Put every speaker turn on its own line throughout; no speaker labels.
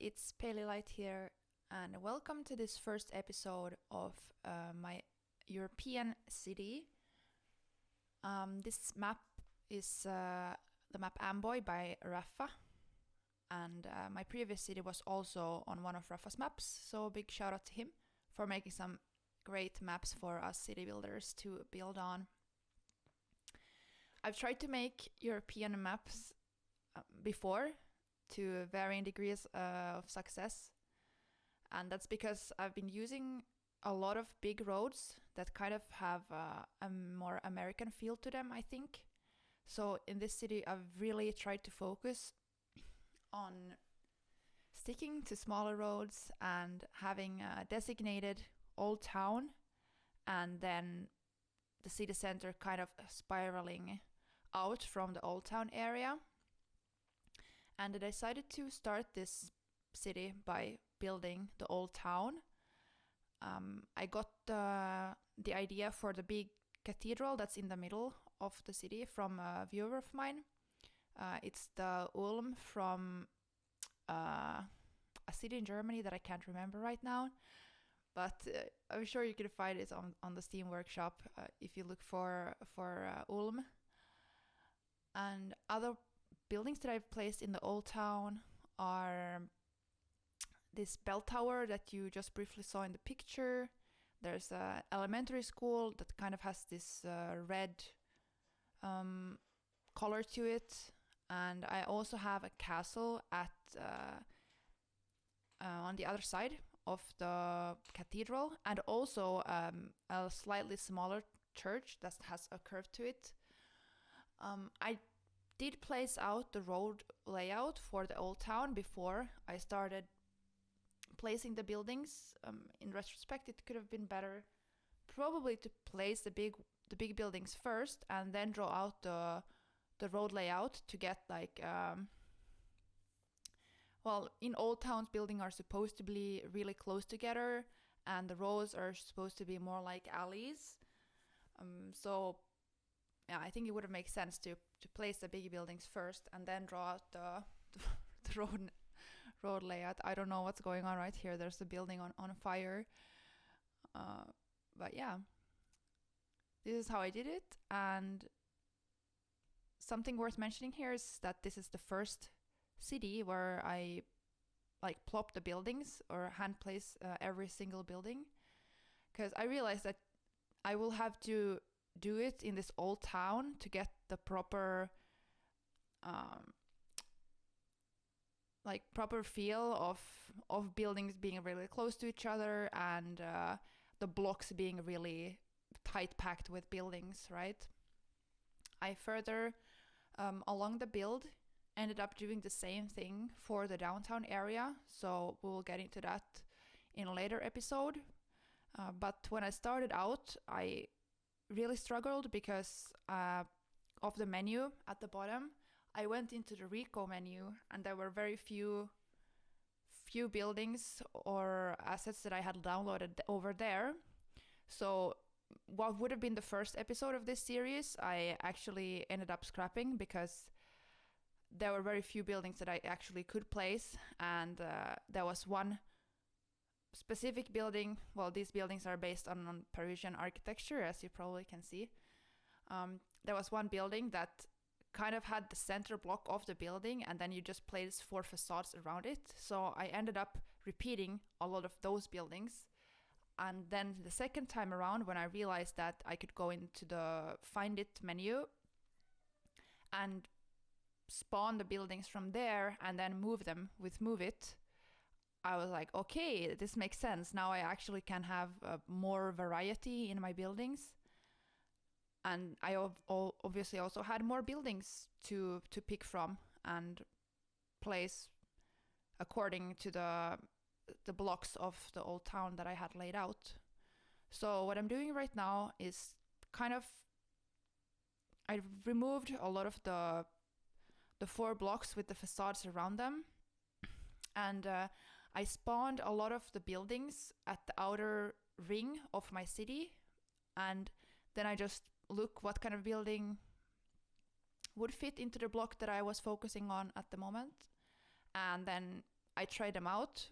it's Pale Light here, and welcome to this first episode of my European city. This map is the map Amboy by Rafa, and my previous city was also on one of Rafa's maps, so a big shout out to him for making some great maps for us city builders to build on. I've tried to make European maps before to varying degrees of success, and that's because I've been using a lot of big roads that kind of have a more American feel to them, I think. So in this city I've really tried to focus on sticking to smaller roads and having a designated old town and then the city center kind of spiraling out from the old town area. And I decided to start this city by building the old town. I got the idea for the big cathedral that's in the middle of the city from a viewer of mine. It's the Ulm from a city in Germany that I can't remember right now. But I'm sure you can find it on the Steam Workshop if you look for Ulm. And other buildings that I've placed in the old town are this bell tower that you just briefly saw in the picture. There's an elementary school that kind of has this red color to it. And I also have a castle at on the other side of the cathedral, and also a slightly smaller church that has a curve to it. I did place out the road layout for the old town before I started placing the buildings. In retrospect, it could have been better probably to place the big buildings first and then draw out the road layout to get like in old towns, buildings are supposed to be really close together and the roads are supposed to be more like alleys. I think it would have made sense to place the big buildings first and then draw out the road layout. I don't know what's going on right here. There's a building on fire. But yeah, this is how I did it. And something worth mentioning here is that this is the first city where I like plop the buildings or hand place every single building, because I realized that I will have to do it in this old town to get the proper proper feel of buildings being really close to each other and the blocks being really tight packed with buildings, right? I further along the build ended up doing the same thing for the downtown area, so we'll get into that in a later episode. But when I started out, I really struggled because of the menu at the bottom. I went into the Reco menu and there were very few buildings or assets that I had downloaded over there. So what would have been the first episode of this series, I actually ended up scrapping because there were very few buildings that I actually could place, and there was one specific building. Well, these buildings are based on Parisian architecture, as you probably can see. There was one building that kind of had the center block of the building and then you just place 4 facades around it. So I ended up repeating a lot of those buildings. And then the second time around, when I realized that I could go into the Find It menu and spawn the buildings from there and then move them with Move It, I was like, okay, this makes sense. Now I actually can have more variety in my buildings. And I obviously also had more buildings to pick from and place according to the blocks of the old town that I had laid out. So what I'm doing right now is I've removed a lot of the 4 blocks with the facades around them. And I spawned a lot of the buildings at the outer ring of my city. And then I just look what kind of building would fit into the block that I was focusing on at the moment. And then I try them out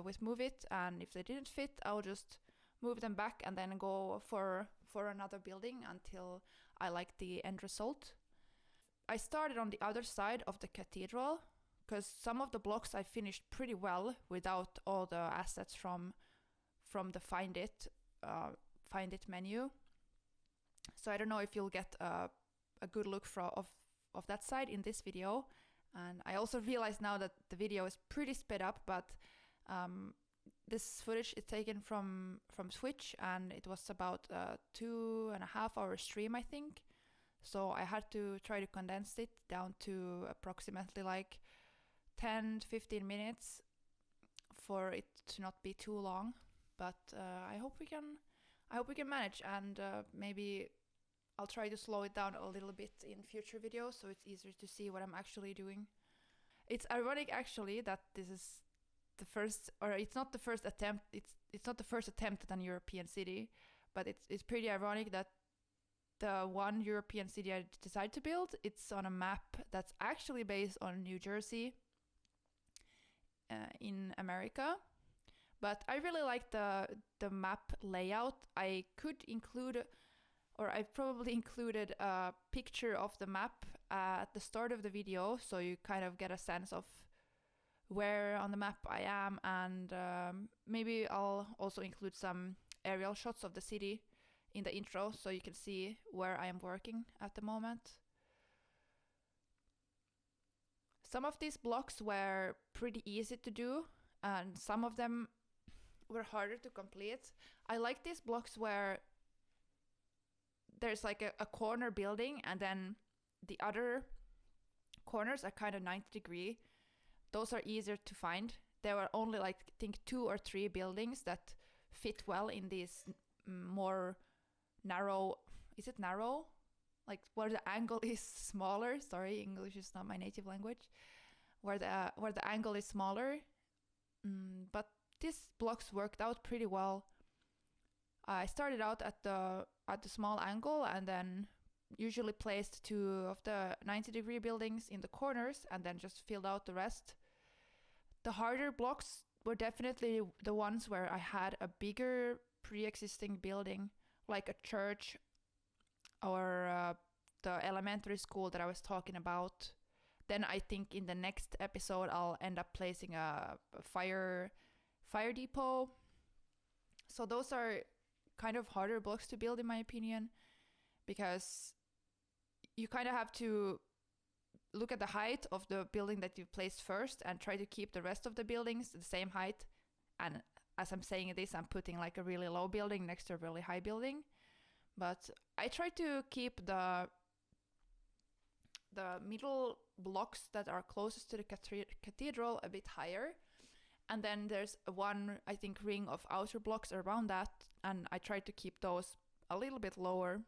with Move It, and if they didn't fit, I'll just move them back and then go for another building until I like the end result. I started on the other side of the cathedral because some of the blocks I finished pretty well without all the assets from the Find It menu. So I don't know if you'll get a good look of that side in this video. And I also realize now that the video is pretty sped up, but this footage is taken from Switch, and it was about a 2.5 hour stream, I think. So I had to try to condense it down to approximately like 10 to 15 minutes for it to not be too long. But I hope we can manage, and maybe I'll try to slow it down a little bit in future videos so it's easier to see what I'm actually doing. It's ironic actually that this is the first, or it's not the first attempt. It's not the first attempt at an European city, but it's pretty ironic that the one European city I decided to build, it's on a map that's actually based on New Jersey in America. But I really like the map layout. I could include, or I probably included a picture of the map at the start of the video, so you kind of get a sense of where on the map I am, and maybe I'll also include some aerial shots of the city in the intro so you can see where I am working at the moment. Some of these blocks were pretty easy to do, and some of them were harder to complete. I like these blocks where there's like a corner building and then the other corners are kind of 90 degree. Those are easier to find. There were only like I think 2 or 3 buildings that fit well in these more narrow, is it narrow? Like where the angle is smaller. Sorry, English is not my native language. Where the angle is smaller. But these blocks worked out pretty well. I started out at the small angle and then usually placed 2 of the 90 degree buildings in the corners and then just filled out the rest. The harder blocks were definitely the ones where I had a bigger pre-existing building, like a church or the elementary school that I was talking about. Then I think in the next episode I'll end up placing a fire depot. So those are kind of harder blocks to build in my opinion, because you kind of have to look at the height of the building that you placed first and try to keep the rest of the buildings the same height. And as I'm saying this, I'm putting like a really low building next to a really high building. But I try to keep the middle blocks that are closest to the cathedral a bit higher. And then there's one, I think, ring of outer blocks around that, and I try to keep those a little bit lower,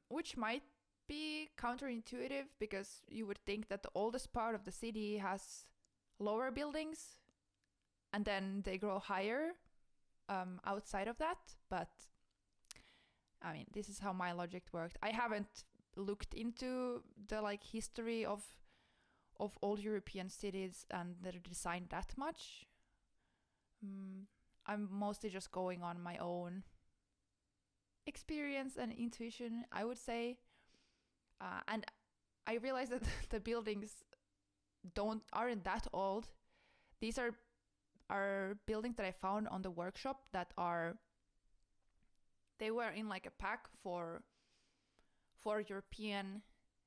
which might be counterintuitive because you would think that the oldest part of the city has lower buildings and then they grow higher outside of that. But I mean, this is how my logic worked. I haven't looked into the like history of old European cities and their design that much. I'm mostly just going on my own experience and intuition, I would say. And I realized that the buildings aren't that old. These are buildings that I found on the workshop that they were in like a pack for European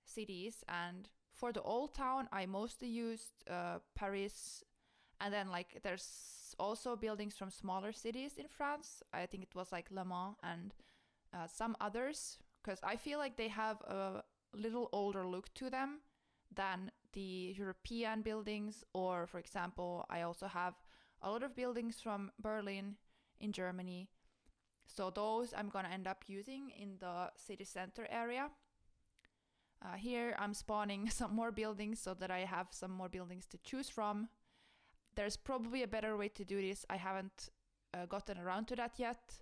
cities, and for the old town I mostly used Paris, and then like there's also buildings from smaller cities in France. I think it was like Le Mans and some others, because I feel like they have a little older look to them than the European buildings. Or for example, I also have a lot of buildings from Berlin in Germany. So those I'm gonna end up using in the city center area. Here I'm spawning some more buildings so that I have some more buildings to choose from. There's probably a better way to do this. I haven't gotten around to that yet,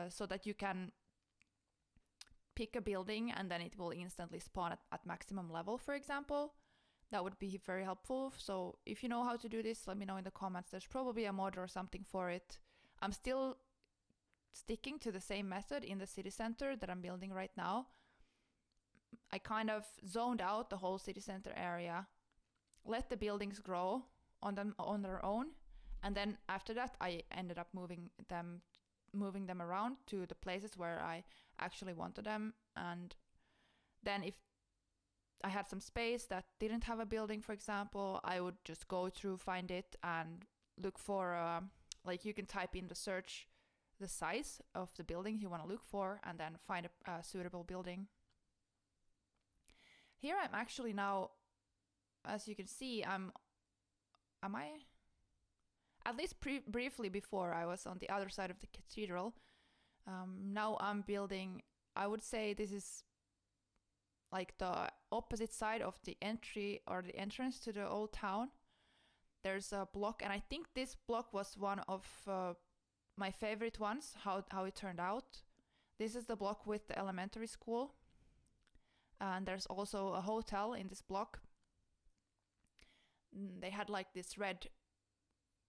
so that you can pick a building and then it will instantly spawn at maximum level, for example. That would be very helpful. So if you know how to do this, let me know in the comments. There's probably a mod or something for it. I'm still sticking to the same method in the city center that I'm building right now. I kind of zoned out the whole city center area, let the buildings grow on their own, and then after that I ended up moving them around to the places where I actually wanted them. And then if I had some space that didn't have a building, for example, I would just go through, find it, and look for like you can type in the search the size of the building you want to look for, and then find a suitable building. Here I'm actually now, as you can see, at least briefly before I was on the other side of the cathedral. Now I'm building, I would say this is like the opposite side of the entry or the entrance to the old town. There's a block, and I think this block was one of my favorite ones, how it turned out. This is the block with the elementary school, and there's also a hotel in this block. They had like this red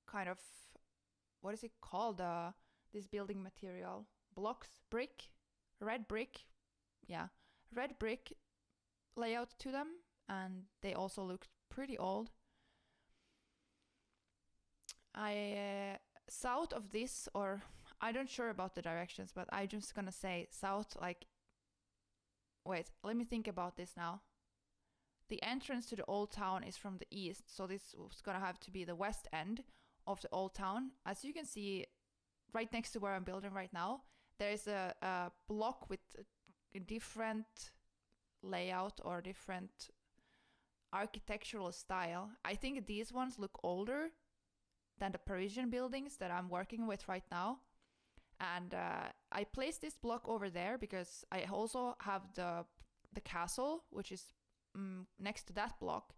kind of, what is it called, this building material, blocks, red brick layout to them, and they also looked pretty old. South of this, or I don't sure about the directions, but I'm just gonna say south, like, wait, let me think about this now. The entrance to the old town is from the east, so this was gonna have to be the west end of the old town. As you can see, right next to where I'm building right now, there is a block with a different layout or different architectural style. I think these ones look older than the Parisian buildings that I'm working with right now. And I placed this block over there because I also have the castle, which is next to that block.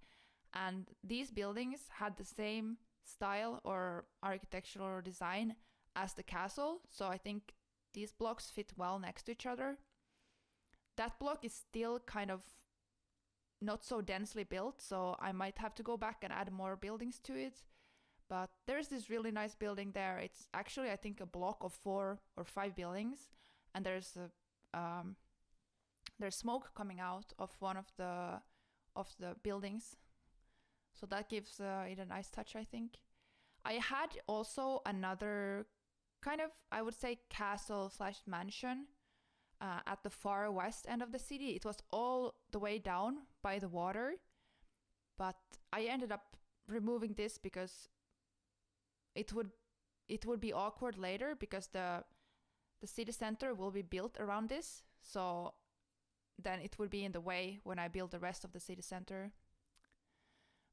And these buildings had the same style or architectural design as the castle. So I think these blocks fit well next to each other. That block is still kind of not so densely built, so I might have to go back and add more buildings to it. But there's this really nice building there. It's actually, I think, a block of 4 or 5 buildings, and there's smoke coming out of one of the buildings, so that gives it a nice touch, I think. I had also another kind of, I would say, castle/mansion at the far west end of the city. It was all the way down by the water, but I ended up removing this because it would be awkward later, because the city center will be built around this, so then it would be in the way when I build the rest of the city center.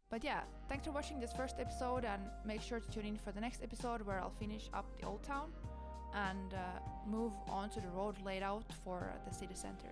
But yeah, thanks for watching this first episode, and make sure to tune in for the next episode where I'll finish up the old town and move on to the road layout for the city center.